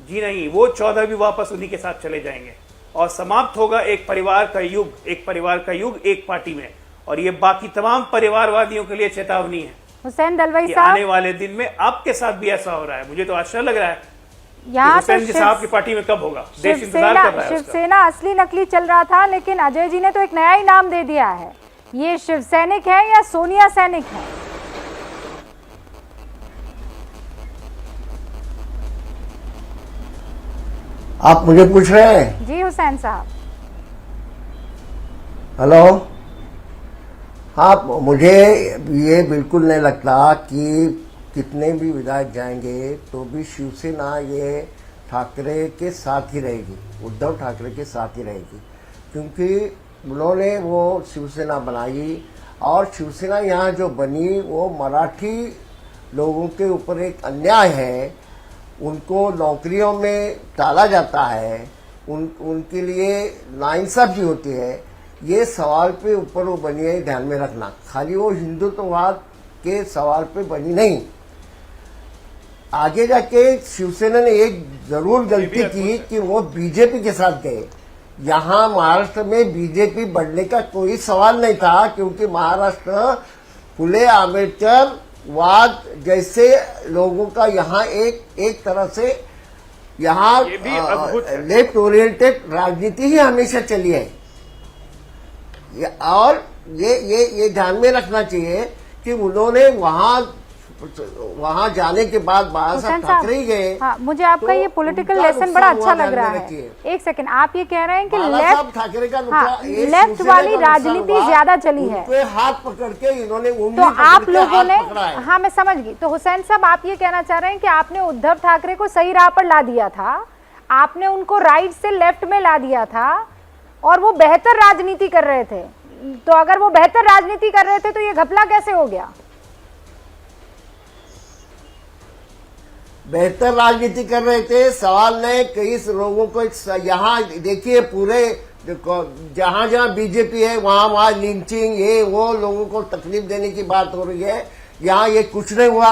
जी नहीं, वो 14 भी वापस उन्हीं के साथ चले जाएंगे और समाप्त होगा एक परिवार का युग, एक परिवार का युग एक पार्टी में। और ये बाकी तमाम परिवारवादियों के लिए चेतावनी है। हुसैन दलवाई कि साहब, आने वाले दिन में आपके साथ भी ऐसा हो रहा है। मुझे तो आश्चर्य लग रहा है यहाँ हुसैन जी साहब की पार्टी में कब होगा, देश इंतजार कर रहा है उसका। शिवसेना असली नकली चल रहा था, लेकिन अजय जी ने तो एक नया ही नाम दे दिया है। ये शिव सैनिक है या सोनिया सैनिक है? आप मुझे पूछ रहे हैं? जी हुसैन साहब। हेलो। हाँ, मुझे ये बिल्कुल नहीं लगता कि कितने भी विधायक जाएंगे तो भी शिवसेना ये ठाकरे के साथ ही रहेगी, उद्धव ठाकरे के साथ ही रहेगी, क्योंकि उन्होंने वो शिवसेना बनाई और शिवसेना यहाँ जो बनी वो मराठी लोगों के ऊपर एक अन्याय है। उनको नौकरियों में टाला जाता है, उनके लिए नाइंसाफी होती है। ये सवाल पे ऊपर वो बनी है, ध्यान में रखना। खाली वो हिंदुत्ववाद के सवाल पे बनी नहीं। आगे जाके शिवसेना ने एक जरूर गलती की कि वो बीजेपी के साथ गए। यहाँ महाराष्ट्र में बीजेपी बढ़ने का कोई सवाल नहीं था, क्योंकि महाराष्ट्र फुले आंबेडकर वाद जैसे लोगों का यहाँ एक तरह से यहाँ लेफ्ट ओरिएंटेड राजनीति ही हमेशा चली है। और ये ध्यान में रखना चाहिए कि उन्होंने वहां जाने के बाद बाला साहब ठाकरे ही गए। हाँ, मुझे आपका ये पॉलिटिकल लेसन बड़ा अच्छा लग रहा है। एक सेकंड, आप ये कह रहे हैं कि लेफ्ट ठाकरे का लेफ्ट वाली राजनीति ज्यादा चली है, हाथ पकड़ के इन्होंने तो आप लोगों ने, हाँ मैं समझ गई। तो हुसैन साहब, आप ये कहना चाह रहे हैं कि आपने उद्धव ठाकरे को सही राह पर ला दिया था, आपने उनको राइट से लेफ्ट में ला दिया था और वो बेहतर राजनीति कर रहे थे। तो अगर वो बेहतर राजनीति कर रहे थे तो ये घपला कैसे हो गया? बेहतर राजनीति कर रहे थे, सवाल नहीं। कई लोगों को यहाँ देखिए, पूरे जहाँ जहाँ बीजेपी है वहाँ लिंचिंग, ये वो लोगों को तकलीफ देने की बात हो रही है। यहाँ ये कुछ नहीं हुआ।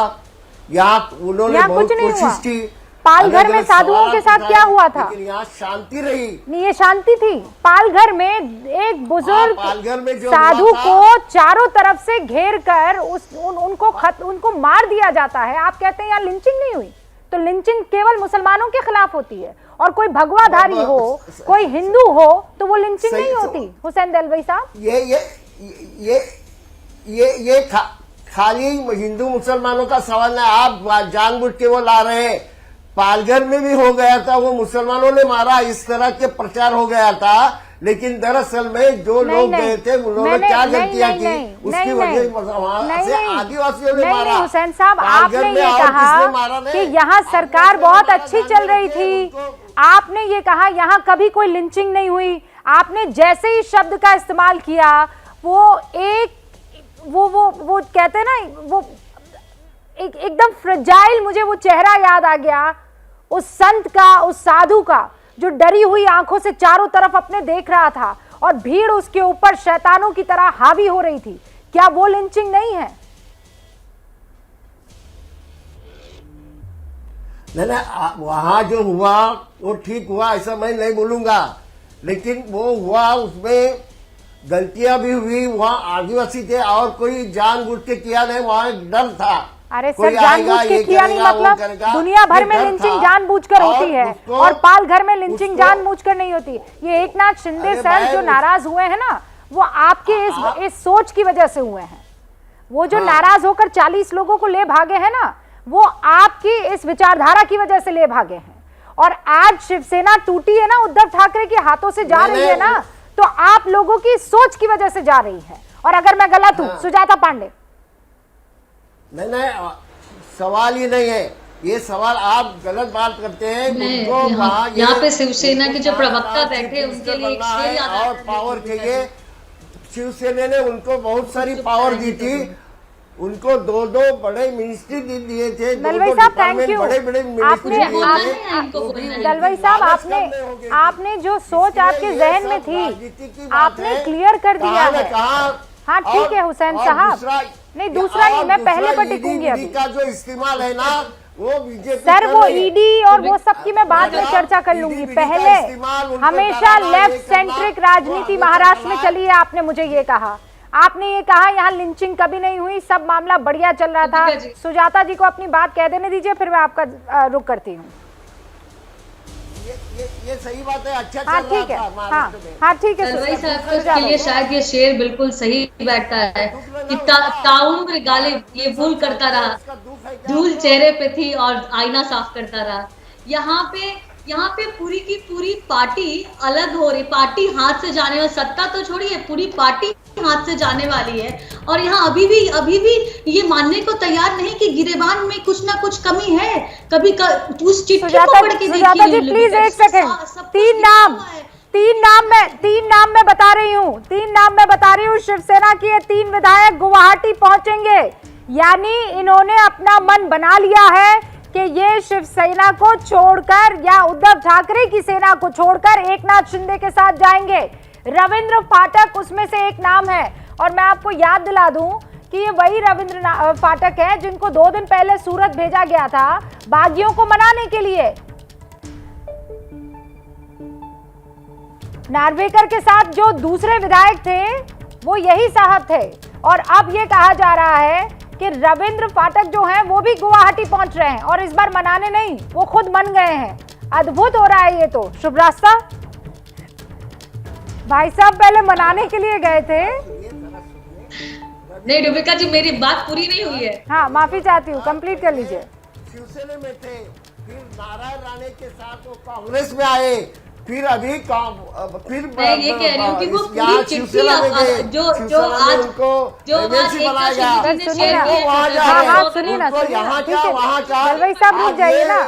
यहाँ उन्होंने बहुत कोशिश की। पालघर में साधुओं के साथ क्या हुआ था? लेकिन यहाँ शांति रही। नहीं, ये शांति थी। पालघर में एक बुजुर्ग पालघर में जो साधु को चारों तरफ से घेर कर उनको मार दिया जाता है। आप कहते हैं यहाँ लिंचिंग नहीं हुई? तो लिंचिंग केवल मुसलमानों के खिलाफ होती है, और कोई भगवाधारी हो, कोई हिंदू हो, तो वो लिंचिंग नहीं होती। हुसैन दलवाई साहब, ये खाली हिंदू मुसलमानों का सवाल है। आप जानबूझ के वो ला रहे हैं। पालघर में भी हो गया था, वो मुसलमानों ने मारा, इस तरह के प्रचार हो गया था। लेकिन दरअसल में जो लोग गए थे उन्होंने क्या गलतियां की, उसकी वजह वहां से आदिवासियों ने मारा। हुसैन साहब, आपने ये कहा कि यहाँ सरकार बहुत अच्छी चल रही थी, आपने ये कहा यहाँ कभी कोई लिंचिंग नहीं हुई। आपने जैसे ही शब्द का इस्तेमाल किया, वो कहते हैं ना, वो एकदम फ्रजाइल, मुझे वो चेहरा याद आ गया उस संत का, उस साधु का, जो डरी हुई आंखों से चारों तरफ अपने देख रहा था और भीड़ उसके ऊपर शैतानों की तरह हावी हो रही थी। क्या वो लिंचिंग नहीं है? नहीं, वहां जो हुआ वो ठीक हुआ, ऐसा मैं नहीं बोलूंगा, लेकिन वो हुआ, उसमें गलतियां भी हुई। वहां आदिवासी थे और कोई जानबूझ के किया नहीं, वहां एक डर था। अरे सर, जानबूझ के किया नहीं मतलब दुनिया भर में लिंचिंग जानबूझकर होती है, और पालघर में लिंचिंग जानबूझकर नहीं होती। ये एकनाथ शिंदे सर जो नाराज हुए हैं ना, वो आपके इस सोच की वजह से हुए हैं। वो जो नाराज होकर 40 लोगों को ले भागे हैं ना, वो आपकी इस विचारधारा की वजह से ले भागे हैं। और आज शिवसेना टूटी है ना, उद्धव ठाकरे के हाथों से जा रही है ना, तो आप लोगों की सोच की वजह से जा रही है। और अगर मैं गलत हूं, सुजाता पांडे, नहीं, सवाल ही नहीं है ये। सवाल आप गलत बात करते हैं। यहाँ पे शिवसेना के जो प्रवक्ता बैठे उनके लिए एक शेर याद और पावर चाहिए, शिवसेना ने उनको बहुत सारी पावर दी थी, उनको दो बड़े मिनिस्ट्री दिए थे, दलवाई साहब थैंक यू। बड़े दलवाई साहब आपने जो सोच आपके जहन में थी आपने क्लियर कर दिया है। हाँ ठीक है हुसैन साहब, नहीं दूसरा नहीं, मैं पहले पर टिकूंगी अभी का जो इस्तेमाल है ना वो बीजेपी सर, वो ईडी और वो सब की मैं बाद में चर्चा कर लूंगी। पहले हमेशा लेफ्ट सेंट्रिक राजनीति महाराष्ट्र में चली है, आपने मुझे ये कहा, आपने ये कहा यहाँ लिंचिंग कभी नहीं हुई, सब मामला बढ़िया चल रहा था। सुजाता जी को अपनी बात कह देने दीजिए, फिर मैं आपका रुख करती हूँ। ये सही बात है, अच्छा हाँ ठीक है, हाँ ठीक है। दलवाई साहब के लिए शायद ये शेर बिल्कुल सही बैठता है कि ताउम्र गालिब ये भूल करता रहा, धूल चेहरे पे थी और आईना साफ करता रहा। यहाँ पे पूरी की पूरी पार्टी अलग हो रही, पार्टी हाथ से जाने वाली, सत्ता तो छोड़िए पूरी पार्टी हाथ से जाने वाली है। और यहाँ अभी भी ये मानने को तैयार नहीं कि गिरेबान में कुछ ना कुछ कमी है। कभी उस चिट्ठी को पढ़ के सुजाता जी प्लीज एक सेकंड, तीन नाम मैं बता रही हूँ शिवसेना के 3 विधायक गुवाहाटी पहुंचेंगे, यानी इन्होंने अपना मन बना लिया है कि ये शिवसेना को छोड़कर या उद्धव ठाकरे की सेना को छोड़कर एकनाथ शिंदे के साथ जाएंगे। रविंद्र फाटक उसमें से एक नाम है, और मैं आपको याद दिला दूं कि ये वही रविंद्र फाटक है जिनको 2 दिन पहले सूरत भेजा गया था बागियों को मनाने के लिए। नार्वेकर के साथ जो दूसरे विधायक थे वो यही साहब थे, और अब ये कहा जा रहा है कि रविंद्र फाटक जो हैं वो भी गुवाहाटी पहुंच रहे हैं, और इस बार मनाने नहीं, वो खुद मन गए हैं। अद्भुत हो रहा है ये तो। शुभ रास्ता भाई साहब पहले मनाने के लिए गए थे। नहीं डुबिका जी मेरी बात पूरी नहीं हुई है। हाँ माफी चाहती हूँ, कंप्लीट कर लीजिए। शिवसेना में थे, फिर नारायण राणे के साथ वो कांग्रेस में आए, फिर अभी मैं ये कह रही हूँ कि वो पूरी चिट्ठी जो आज सुनिए ना, दलवाई साहब रुक जाइए ना।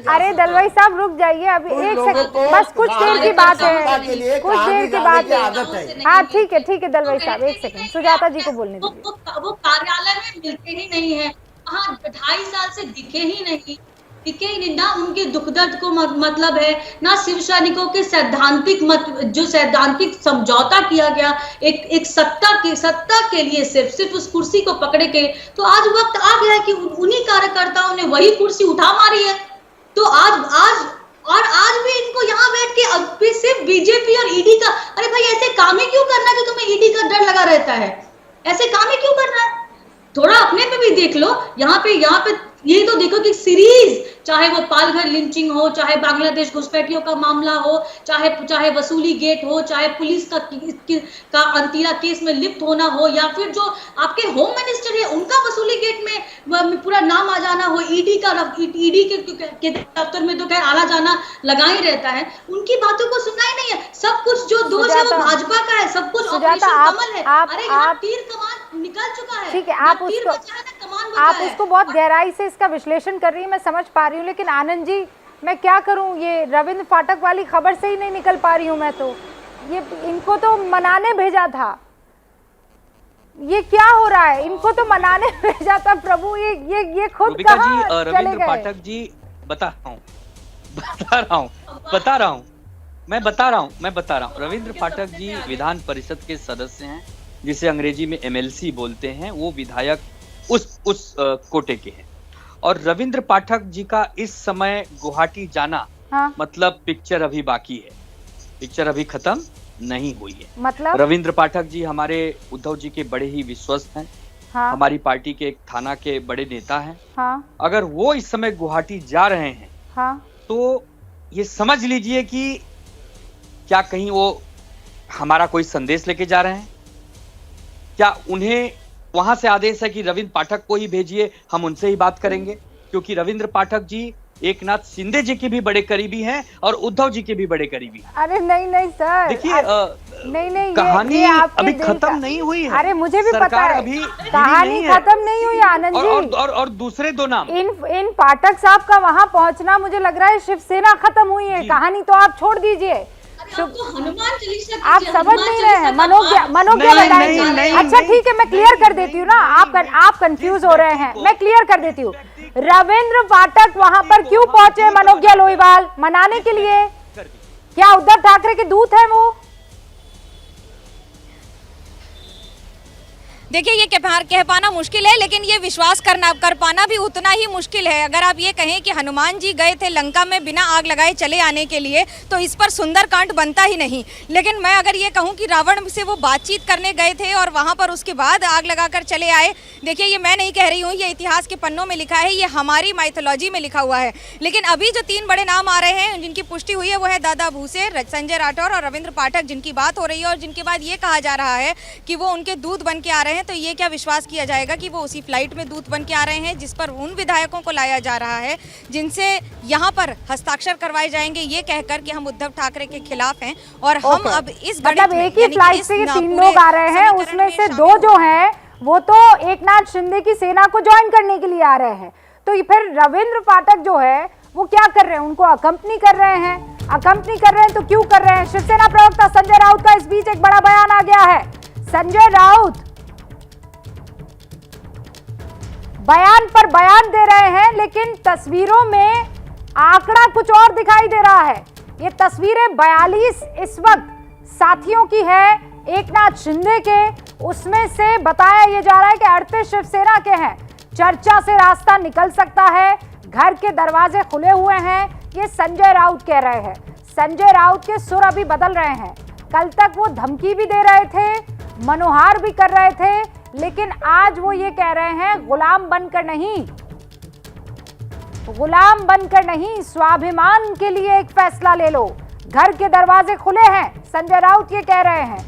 अरे दलवाई साहब रुक जाइए अभी, एक सेकंड बस, कुछ देर की बात है, कुछ देर की बात है। हाँ ठीक है दलवाई साहब एक सेकंड, सुजाता जी को बोलने दीजिए। वो कार्यालय में मिलते ही नहीं है, वहाँ 2.5 साल से दिखे ही नहीं ना उनके दुख दर्द को मतलब है, ना शिव सैनिकों के सैद्धांतिक समझौता किया गया एक सत्ता के लिए सिर्फ उस कुर्सी को पकड़े के। तो आज वक्त आ गया है कि उन्हीं कार्यकर्ताओं ने वही कुर्सी उठा मारी है। तो आज भी इनको यहाँ बैठ के सिर्फ बीजेपी और ईडी का, अरे भाई ऐसे काम ही क्यों करना कि तुम्हें ईडी का डर लगा रहता है, ऐसे काम ही क्यों करना है? थोड़ा अपने पे भी देख लो। यहाँ पे ये तो देखो कि सीरीज, चाहे वो पालघर लिंचिंग हो, चाहे बांग्लादेश घुसपैठियों का मामला हो, चाहे वसूली गेट हो, चाहे पुलिस का अंतीरा केस में लिप्त होना हो, या फिर जो आपके होम मिनिस्टर है उनका वसूली गेट में पूरा नाम आ जाना हो, ईडी के दफ्तर में तो खैर आना जाना लगा ही रहता है, उनकी बातों को सुनना ही नहीं है। सब कुछ जो दोष है वो भाजपा का है, सब कुछ ऑपरेशन कमल है। अरे यहाँ तीर कमान निकल चुका है, ठीक है, आप उसको बहुत गहराई से इसका विश्लेषण कर रही है, मैं समझ पा रही हूँ, लेकिन आनंद जी मैं क्या करूँ, ये रविंद्र फाटक वाली खबर से ही नहीं निकल पा रही हूँ मैं तो। ये इनको तो मनाने भेजा था, ये क्या हो रहा है? इनको तो मनाने भेजा था प्रभु, ये खुद कहाँ चले गए? रविंद्र पाठक जी बता रहा हूँ रविंद्र पाठक जी विधान परिषद के सदस्य हैं, जिसे अंग्रेजी में MLC बोलते हैं। वो विधायक उस कोटे के हैं, और रविंद्र पाठक जी का इस समय गुवाहाटी जाना, हाँ? मतलब पिक्चर अभी बाकी है, पिक्चर अभी खत्म नहीं हुई है। मतलब रविंद्र पाठक जी हमारे उद्धव जी के बड़े ही विश्वस्त हैं, हाँ? हमारी पार्टी के एक थाना के बड़े नेता हैं, हाँ? अगर वो इस समय गुवाहाटी जा रहे हैं, हाँ? तो ये समझ लीजिए कि क्या कहीं वो हमारा कोई संदेश लेके जा रहे हैं, क्या उन्हें वहां से आदेश है कि रविंद्र पाठक को ही भेजिए, हम उनसे ही बात करेंगे? क्योंकि रविंद्र पाठक जी एकनाथ शिंदे जी के भी बड़े करीबी हैं और उद्धव जी के भी बड़े करीबी हैं। अरे नहीं सर, देखिए नहीं कहानी अभी खत्म नहीं हुई है। अरे मुझे भी पता है, अभी कहानी खत्म नहीं हुई आनंद जी। और दूसरे 2 नाम, इन पाठक साहब का वहां पहुंचना, मुझे लग रहा है शिवसेना खत्म हुई है, कहानी तो आप छोड़ दीजिए। हनुमान चालीसा आप समझ नहीं रहे हैं, मनोज्ञा बताइए। अच्छा ठीक है, मैं क्लियर कर देती हूँ ना, आप कंफ्यूज हो रहे हैं, मैं क्लियर कर देती हूँ। रविंद्र पाठक वहां पर क्यों पहुंचे मनोज्ञा लोईवाल मनाने के लिए? क्या उद्धव ठाकरे के दूत है वो? देखिए ये कह पाना मुश्किल है, लेकिन ये विश्वास कर पाना भी उतना ही मुश्किल है। अगर आप ये कहें कि हनुमान जी गए थे लंका में बिना आग लगाए चले आने के लिए, तो इस पर सुंदरकांड बनता ही नहीं। लेकिन मैं अगर ये कहूं कि रावण से वो बातचीत करने गए थे और वहां पर उसके बाद आग लगाकर चले आए, देखिए ये मैं नहीं कह रही हूँ, ये इतिहास के पन्नों में लिखा है, ये हमारी माइथोलॉजी में लिखा हुआ है। लेकिन अभी जो 3 बड़े नाम आ रहे हैं जिनकी पुष्टि हुई है वो है दादा भूसे, संजय राठौर और रविंद्र पाठक, जिनकी बात हो रही है और जिनके बाद ये कहा जा रहा है कि वो उनके दूत बन के आ रहे हैं। तो ये क्या विश्वास किया जाएगा कि वो उसी फ्लाइट में दूत बन के आ रहे हैं जिस पर उन विधायकों को लाया जा रहा है जिनसे यहाँ पर हस्ताक्षर करवाए जाएंगे, ये कहकर कि हम उद्धव ठाकरे के खिलाफ हैं और हम अब इस मतलब एक ही फ्लाइट से 3 लोग आ रहे हैं, उसमें से 2 जो हैं वो तो एकनाथ शिंदे की सेना को ज्वाइन करने के लिए आ रहे हैं। तो फिर रविंद्र पाठक जो है वो क्या कर रहे हैं? उनको अकम्पनी कर रहे हैं तो क्यों कर रहे हैं? शिवसेना प्रवक्ता संजय राउत का इस बीच एक बड़ा बयान आ गया है। संजय राउत बयान पर बयान दे रहे हैं, लेकिन तस्वीरों में आंकड़ा कुछ और दिखाई दे रहा है। ये तस्वीरें 42 इस वक्त साथियों की है एकनाथ शिंदे के, उसमें से बताया ये जा रहा है कि 38 शिवसेना के हैं। चर्चा से रास्ता निकल सकता है, घर के दरवाजे खुले हुए हैं, ये संजय राउत कह रहे हैं। संजय राउत के सुर अभी बदल रहे हैं। कल तक वो धमकी भी दे रहे थे, मनोहार भी कर रहे थे, लेकिन आज वो ये कह रहे हैं गुलाम बनकर नहीं, स्वाभिमान के लिए एक फैसला ले लो, घर के दरवाजे खुले हैं। संजय राउत ये कह रहे हैं,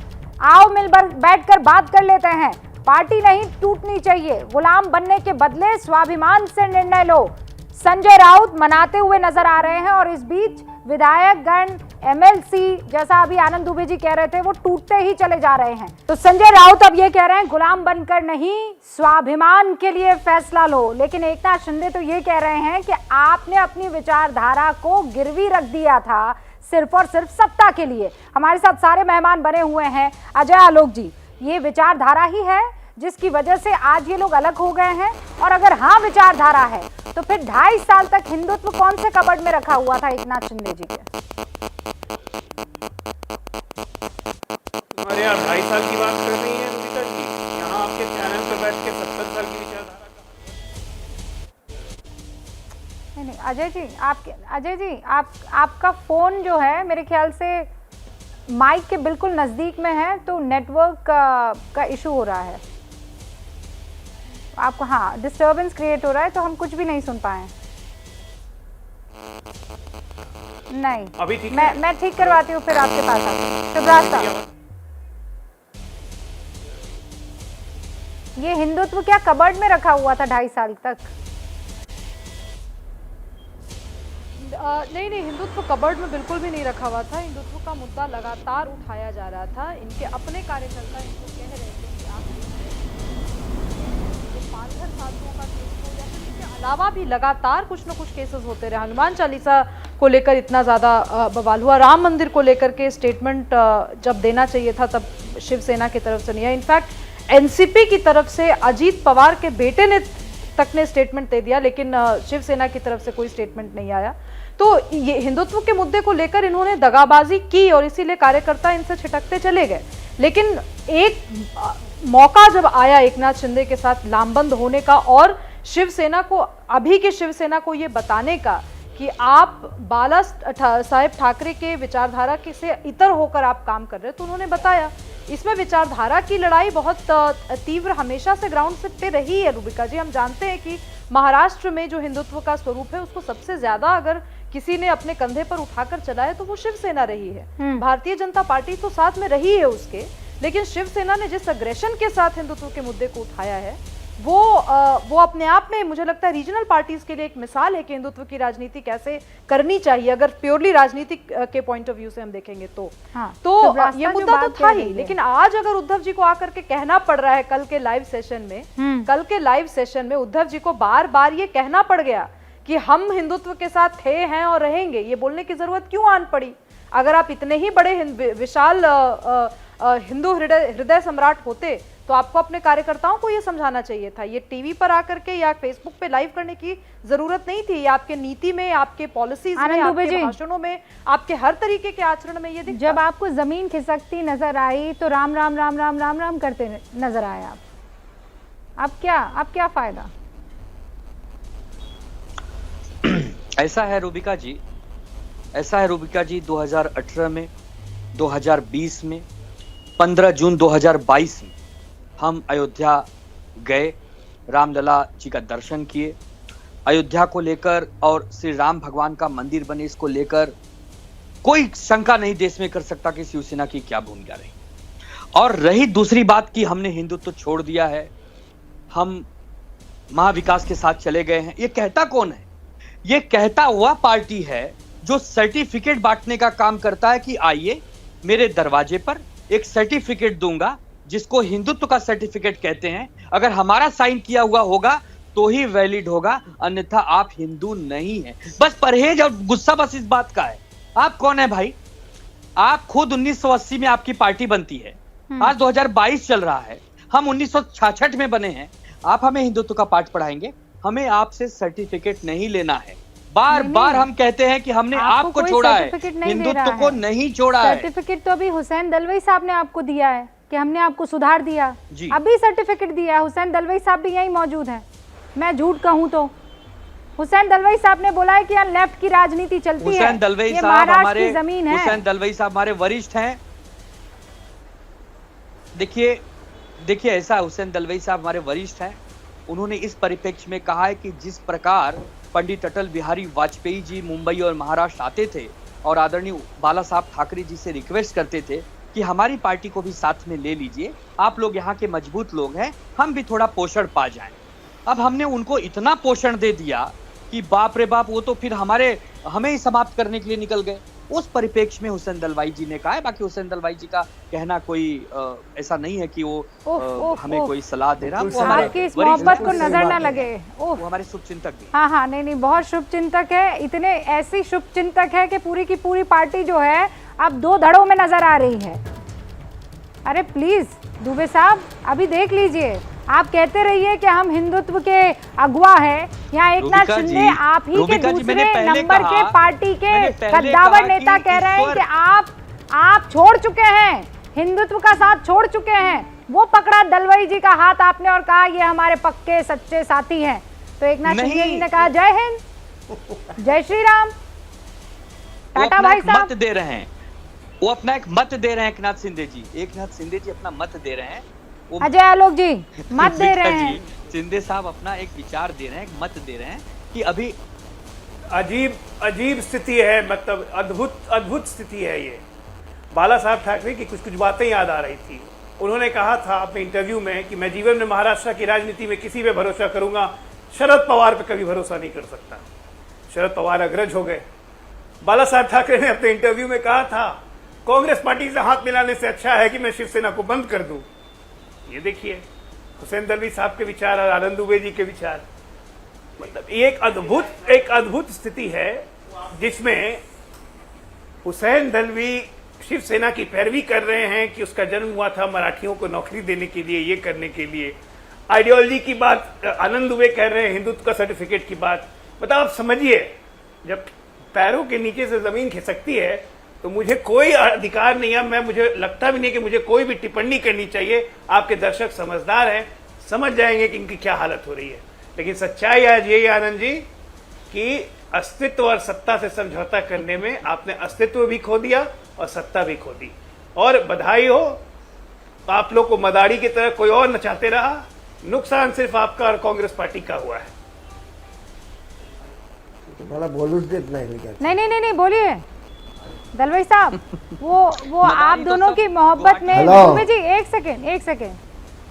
आओ मिलकर बैठकर बात कर लेते हैं, पार्टी नहीं टूटनी चाहिए, गुलाम बनने के बदले स्वाभिमान से निर्णय लो। संजय राउत मनाते हुए नजर आ रहे हैं और इस बीच विधायक गण, एमएलसी, जैसा अभी आनंद दुबे जी कह रहे थे, वो टूटते ही चले जा रहे हैं। तो संजय राउत अब ये कह रहे हैं गुलाम बनकर नहीं, स्वाभिमान के लिए फैसला लो। लेकिन एकनाथ शिंदे तो ये कह रहे हैं कि आपने अपनी विचारधारा को गिरवी रख दिया था सिर्फ और सिर्फ सत्ता के लिए। हमारे साथ सारे मेहमान बने हुए हैं। अजय आलोक जी, ये विचारधारा ही है जिसकी वजह से आज ये लोग अलग हो गए हैं? और अगर हाँ विचारधारा है तो फिर 2.5 साल तक हिंदुत्व कौन से कबर्ड में रखा हुआ था एकनाथ शिंदे जी के? अरे यार 2.5 साल की बात कर रही है रूबिका जी, यहाँ आपके चैनल पे बैठ के 70 साल की विचारधारा का। नहीं अजय जी आपका फोन जो है मेरे ख्याल से माइक के बिल्कुल नजदीक में है, तो नेटवर्क का इशू हो रहा है आपको। हाँ, डिस्टर्बेंस क्रिएट हो रहा है, तो हम कुछ भी नहीं सुन पाए। नहीं अभी ठीक मैं ठीक करवाती हूँ, फिर आपके पास आती हूँ। शुभ रास्ता। ये हिंदुत्व क्या कबर्ड में रखा हुआ था 2.5 साल तक? नहीं, हिंदुत्व कबर्ड में बिल्कुल भी नहीं रखा हुआ था। हिंदुत्व का मुद्दा लगातार उठाया जा रहा था। इनके अपने कार्यकर्ता इनको कह रहे थे कि आप पालघर छात्रों का केस हो या फिर इसके अलावा भी लगातार कुछ न कुछ केसेस होते रहे। हनुमान चालीसा को लेकर इतना ज़्यादा बवाल हुआ, राम मंदिर को लेकर के स्टेटमेंट जब देना चाहिए था तब शिवसेना की तरफ से नहीं आया। इनफैक्ट एनसीपी की तरफ से अजीत पवार के बेटे ने स्टेटमेंट दे दिया, लेकिन शिवसेना की तरफ से कोई स्टेटमेंट नहीं आया। तो ये हिंदुत्व के मुद्दे को लेकर इन्होंने दगाबाजी की और इसीलिए कार्यकर्ता इनसे छिटकते चले गए। लेकिन एक मौका जब आया एकनाथ शिंदे के साथ लामबंद होने का और शिवसेना को, अभी के शिवसेना को ये बताने का कि आप बाला साहेब ठाकरे के विचारधारा से इतर होकर आप काम कर रहे हैं, तो उन्होंने बताया। इसमें विचारधारा की लड़ाई बहुत तीव्र हमेशा से ग्राउंड से पे रही है रूबिका जी। हम जानते हैं कि महाराष्ट्र में जो हिंदुत्व का स्वरूप है उसको सबसे ज्यादा अगर किसी ने अपने कंधे पर उठाकर चलाया तो वो शिवसेना रही है। भारतीय जनता पार्टी तो साथ में रही है उसके, लेकिन शिवसेना ने जिस अग्रेशन के साथ हिंदुत्व के मुद्दे को उठाया है वो अपने आप में मुझे लगता है रीजनल पार्टीज के लिए एक मिसाल है कि हिंदुत्व की राजनीति कैसे करनी चाहिए। अगर प्योरली राजनीतिक के पॉइंट ऑफ व्यू से हम देखेंगे तो ये मुद्दा तो था ही। लेकिन आज अगर उद्धव जी को आकर के कहना पड़ रहा है, कल के लाइव सेशन में उद्धव जी को बार बार ये कहना पड़ गया कि हम हिंदुत्व के साथ थे, हैं और रहेंगे, ये बोलने की जरूरत क्यों आन पड़ी? अगर आप इतने ही बड़े विशाल हिंदू हृदय सम्राट होते तो आपको अपने कार्यकर्ताओं को ये समझाना चाहिए था। ये टीवी पर आकर के या फेसबुक पे लाइव करने की जरूरत नहीं थी। ये आपके नीति में, आपके पॉलिसीज में, आपके भाषणों में, आपके हर तरीके के आचरण में ये दिखता। जब आपको जमीन खिसकती नजर आई तो राम राम राम राम राम राम करते नजर आए आप। अब क्या फायदा? ऐसा है रूबिका जी, 2018 में, 2020 में, 15 जून 2022 में हम अयोध्या गए, रामलला जी का दर्शन किए। अयोध्या को लेकर और श्री राम भगवान का मंदिर बने, इसको लेकर कोई शंका नहीं देश में कर सकता कि शिवसेना की क्या भूमिका रही। और रही दूसरी बात कि हमने हिंदुत्व छोड़ दिया है, हम महाविकास के साथ चले गए हैं, ये कहता कौन है? ये कहता हुआ पार्टी है जो सर्टिफिकेट बांटने का काम करता है कि आइए मेरे दरवाजे पर एक सर्टिफिकेट दूंगा जिसको हिंदुत्व का सर्टिफिकेट कहते हैं, अगर हमारा साइन किया हुआ होगा तो ही वैलिड होगा, अन्यथा आप हिंदू नहीं हैं। बस परहेज और गुस्सा बस इस बात का है। आप कौन है भाई? आप खुद 1980 में आपकी पार्टी बनती है, आज 2022 चल रहा है, हम 1966 में बने हैं। आप हमें हिंदुत्व का पाठ पढ़ाएंगे? हमें आपसे सर्टिफिकेट नहीं लेना है। बार बार हम कहते हैं कि हमने आपको छोड़ा है, हिंदुत्व को नहीं छोड़ा है। सर्टिफिकेट तो अभी हुसैन दलवाई साहब ने आपको दिया है कि हमने आपको सुधार दिया, अभी सर्टिफिकेट दिया है। हुसैन दलवाई साहब भी यहीं मौजूद हैं। मैं झूठ कहूं तो हुसैन दलवाई साहब ने बोला है कि यहाँ लेफ्ट की राजनीति चलती है। हुसैन दलवाई साहब हमारे जमीन है। हुसैन दलवाई साहब हमारे वरिष्ठ हैं। देखिए ऐसा, हुसैन दलवाई साहब हमारे वरिष्ठ हैं। उन्होंने इस परिप्रेक्ष्य में कहा है कि जिस प्रकार पंडित अटल बिहारी वाजपेयी जी मुंबई और महाराष्ट्र आते थे और आदरणीय बाला साहब ठाकरे जी से रिक्वेस्ट करते थे कि हमारी पार्टी को भी साथ में ले लीजिए, आप लोग यहाँ के मजबूत लोग हैं, हम भी थोड़ा पोषण पा जाएं। अब हमने उनको इतना पोषण दे दिया कि बाप रे बाप, वो तो फिर हमें ही समाप्त करने के लिए निकल गए। उस परिप्रेक्ष्य में हुसैन दलवाई जी ने कहा है। बाकी हुसैन दलवाई जी का कहना कोई ऐसा नहीं है कि वो हमें कोई सलाह दे रहा। वो हमारे मोहब्बत को नजर ना लगे। वो हमारे शुभचिंतक भी। हाँ, नहीं, बहुत शुभचिंतक है। इतने ऐसी शुभचिंतक है कि पूरी की पूरी पार्टी जो है अब दो धड़ों में नजर आ रही है। अरे प्लीज दुबे साहब, अभी देख लीजिए। आप कहते रहिए कि हम हिंदुत्व के अगुआ हैं। यहाँ एक नाथ शिंदे आप ही के दूसरे नंबर के पार्टी के कद्दावर नेता कह रहे हैं कि आप छोड़ चुके हैं, हिंदुत्व का साथ छोड़ चुके हैं। वो पकड़ा दलवाई जी का हाथ आपने और कहा ये हमारे पक्के सच्चे साथी हैं। तो एक नाथ शिंदे जी ने कहा जय हिंद, जय श्री राम, टाटा भाई साहब। मत दे रहे हैं, वो अपना एक मत दे रहे हैं। एक नाथ शिंदे जी अपना मत दे रहे हैं। अजय आलोक जी मत दे रहे हैं। शिंदे साहब अपना एक विचार दे रहे हैं, मत दे रहे हैं कि अभी अजीब स्थिति है, मतलब अद्भुत स्थिति है ये। बाला साहब ठाकरे की कुछ बातें याद आ रही थी। उन्होंने कहा था अपने इंटरव्यू में कि मैं जीवन में महाराष्ट्र की राजनीति में किसी पे भरोसा करूंगा, शरद पवार पे कभी भरोसा नहीं कर सकता। शरद पवार अग्रज हो गए। बाला साहब ठाकरे ने अपने इंटरव्यू में कहा था कांग्रेस पार्टी से हाथ मिलाने से अच्छा है कि मैं शिवसेना को बंद कर दूं। ये देखिए हुसैन दलवाई साहब के विचार और आनंद दुबे जी के विचार, मतलब एक अद्भुत स्थिति है जिसमें हुसैन दलवाई शिवसेना की पैरवी कर रहे हैं कि उसका जन्म हुआ था मराठियों को नौकरी देने के लिए, ये करने के लिए। आइडियोलॉजी की बात आनंद दुबे कर रहे हैं, हिंदुत्व का सर्टिफिकेट की बात। मतलब आप समझिए, जब पैरों के नीचे से जमीन खिसकती है तो मुझे कोई अधिकार नहीं है, मुझे लगता भी नहीं कि मुझे कोई भी टिप्पणी करनी चाहिए। आपके दर्शक समझदार हैं, समझ जाएंगे कि इनकी क्या हालत हो रही है। लेकिन सच्चाई आज यही आनंद जी कि अस्तित्व और सत्ता से समझौता करने में आपने अस्तित्व भी खो दिया और सत्ता भी खो दी। और बधाई हो, आप लोग को मदारी की तरह कोई और नचाते रहा, नुकसान सिर्फ आपका और कांग्रेस पार्टी का हुआ है। नहीं, बोलिए दलवाई साहब। वो आप दोनों की मोहब्बत में दुबे जी एक सेकेंड।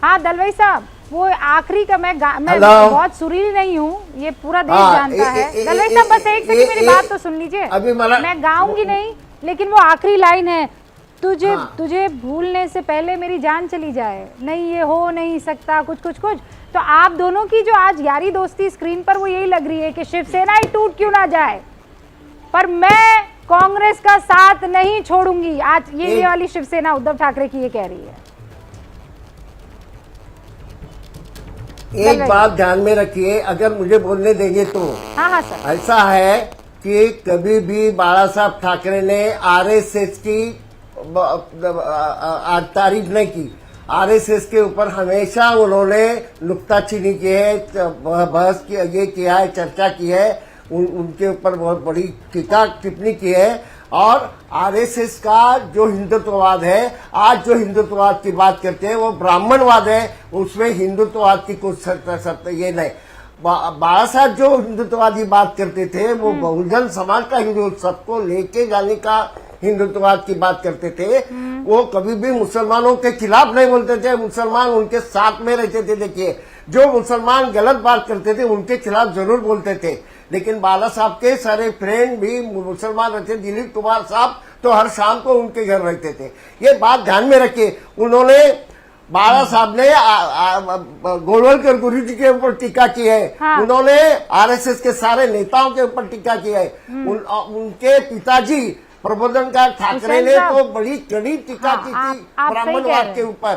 हाँ दलवाई साहब, वो आखिरी का मैं बहुत सुरीली नहीं हूँ, ये पूरा देश जानता है। दलवाई साहब बस एक सेकेंड मेरी बात तो सुन लीजिए। मैं गाऊंगी नहीं, लेकिन वो आखिरी लाइन है, तुझे भूलने से पहले मेरी जान चली जाए, नहीं ये हो नहीं सकता कुछ। तो आप दोनों की जो आज यारी दोस्ती स्क्रीन पर वो यही लग रही है कि शिवसेना ही टूट क्यों ना जाए। पर मैं कांग्रेस का साथ नहीं छोड़ूंगी। आज ये वाली शिवसेना उद्धव ठाकरे की ये कह रही है। एक बात ध्यान में रखिए, अगर मुझे बोलने देंगे तो। हाँ सर। ऐसा है कि कभी भी बाला साहब ठाकरे ने आरएसएस की तारीफ नहीं की। आरएसएस के ऊपर हमेशा उन्होंने नुक्ताचीनी की है, बहस की, ये किया है, चर्चा की है, उनके ऊपर बहुत बड़ी टीका टिप्पणी की है। और आरएसएस का जो हिंदुत्ववाद है, आज जो हिंदुत्ववाद की बात करते हैं वो ब्राह्मणवाद है, उसमें हिंदुत्ववाद की कुछ ये नहीं। बाला साहब जो हिंदुत्ववादी बात करते थे वो बहुजन समाज का हिंदू, सबको लेके जाने का हिंदुत्ववाद की बात करते थे। वो कभी भी मुसलमानों के खिलाफ नहीं बोलते थे, मुसलमान उनके साथ में रहते थे। देखिए, जो मुसलमान गलत बात करते थे उनके खिलाफ जरूर बोलते थे, लेकिन बाला साहब के सारे फ्रेंड भी मुसलमान रहते। दिलीप कुमार साहब तो हर शाम को उनके घर रहते थे। ये बात ध्यान में रखिए। उन्होंने बाला साहब ने गोलवलकर गुरु जी के ऊपर टीका की है। हाँ। उन्होंने आरएसएस के सारे नेताओं के ऊपर टीका की है। उनके पिताजी प्रबोधनकार ठाकरे ने तो बड़ी कड़ी टीका की थी ब्राह्मणवाद के ऊपर।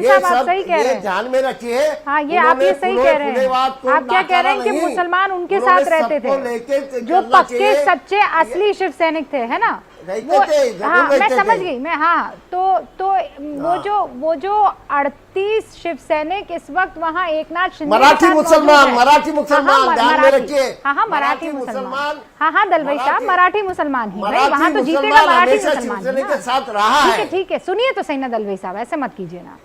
ये सब ये ध्यान में रखिए। हाँ, ये आप ये सही कह रहे हैं। आप क्या कह रहे हैं कि मुसलमान उनके साथ रहते थे, जो पक्के सच्चे असली शिव सैनिक थे, है ना? हाँ, मैं समझ गई मैं। हाँ, तो वो जो 38 शिव सैनिक इस वक्त वहाँ एकनाथ शिंदे मराठी मुसलमान ध्यान में रखिए। हाँ, मराठी मुसलमान। हाँ, दलवाई साहब, मराठी मुसलमान ही भाई, वहाँ तो जीतेगा मराठी मुसलमान के साथ रहा है। ठीक है, सुनिए तो सही ना दलवाई साहब, ऐसे मत कीजिए ना।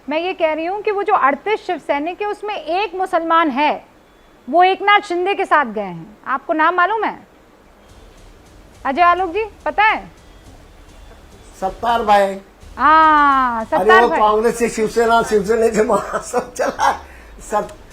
मैं ये कह रही हूँ कि वो जो 38 शिव सैनिक है उसमें एक मुसलमान है, वो एकनाथ शिंदे के साथ गए हैं। आपको नाम मालूम है? अजय आलोक जी, पता है? सत्तार भाई। हाँ, सत्तार भाई। कांग्रेस से शिवसेना से सब चला।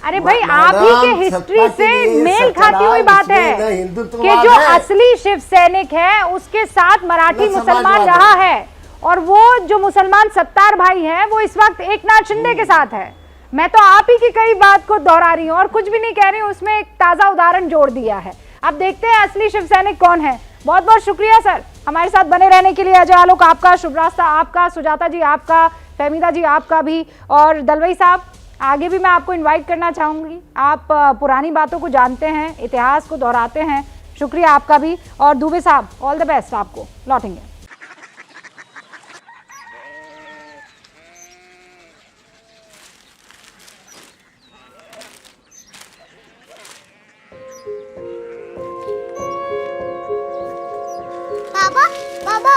अरे भाई, आप ही के हिस्ट्री से मेल खाती हुई बात है कि जो असली शिव सैनिक है उसके साथ मराठी मुसलमान रहा है, और वो जो मुसलमान सत्तार भाई हैं वो इस वक्त एकनाथ शिंदे के साथ है। मैं तो आप ही की कई बात को दोहरा रही हूँ और कुछ भी नहीं कह रही हूँ, उसमें एक ताजा उदाहरण जोड़ दिया है। अब देखते हैं असली शिव सैनिक कौन है। बहुत बहुत शुक्रिया सर हमारे साथ बने रहने के लिए। अजय आलोक आपका, शुभ रास्ता आपका, सुजाता जी आपका, फहमीदा जी आपका भी, और दलवाई साहब आगे भी मैं आपको इनवाइट करना चाहूंगी। आप पुरानी बातों को जानते हैं, इतिहास को दोहराते हैं, शुक्रिया आपका भी। और दुबे साहब, ऑल द बेस्ट, आपको लौटेंगे। बाबा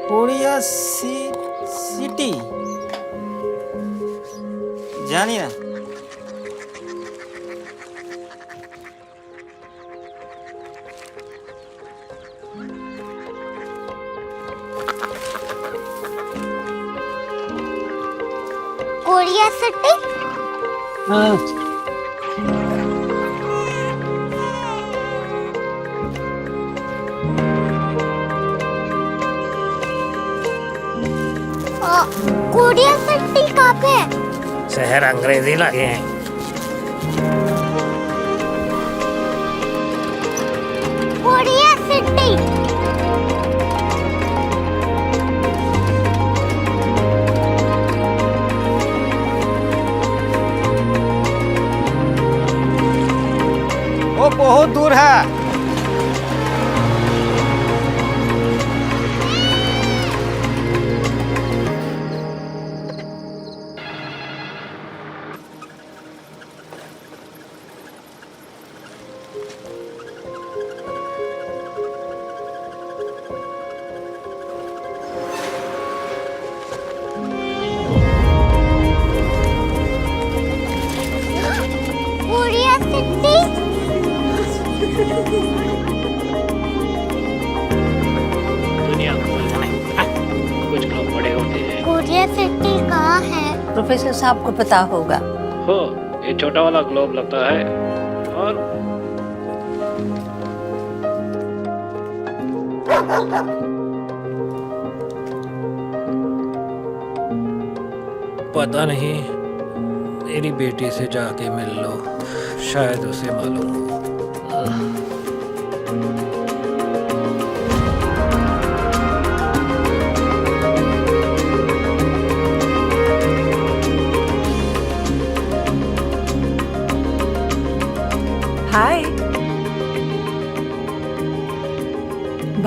कोरिया सिटी जानी ना? Korea city? हाँ। कोरिया सिटी कहाँ पे है? शहर अंग्रेजी लगे हैं। Korea city. वो बहुत दूर है। प्रोफेसर साहब को पता होगा। हो, ये छोटा वाला ग्लोब लगता है, और पता नहीं, मेरी बेटी से जाके मिल लो, शायद उसे मालूम हो।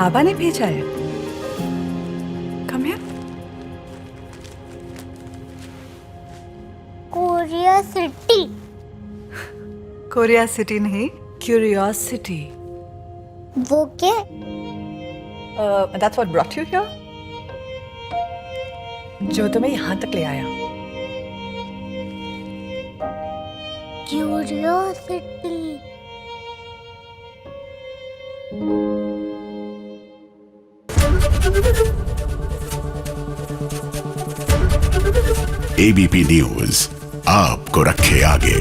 बाबा ने भेजा है। Come here. Curiosity. Korea city नहीं, क्यूरियोसिटी। वो क्या? That's what brought you here? जो तुम्हें यहाँ तक ले आया। क्यूरियोसिटी। एबीपी न्यूज आपको रखे आगे।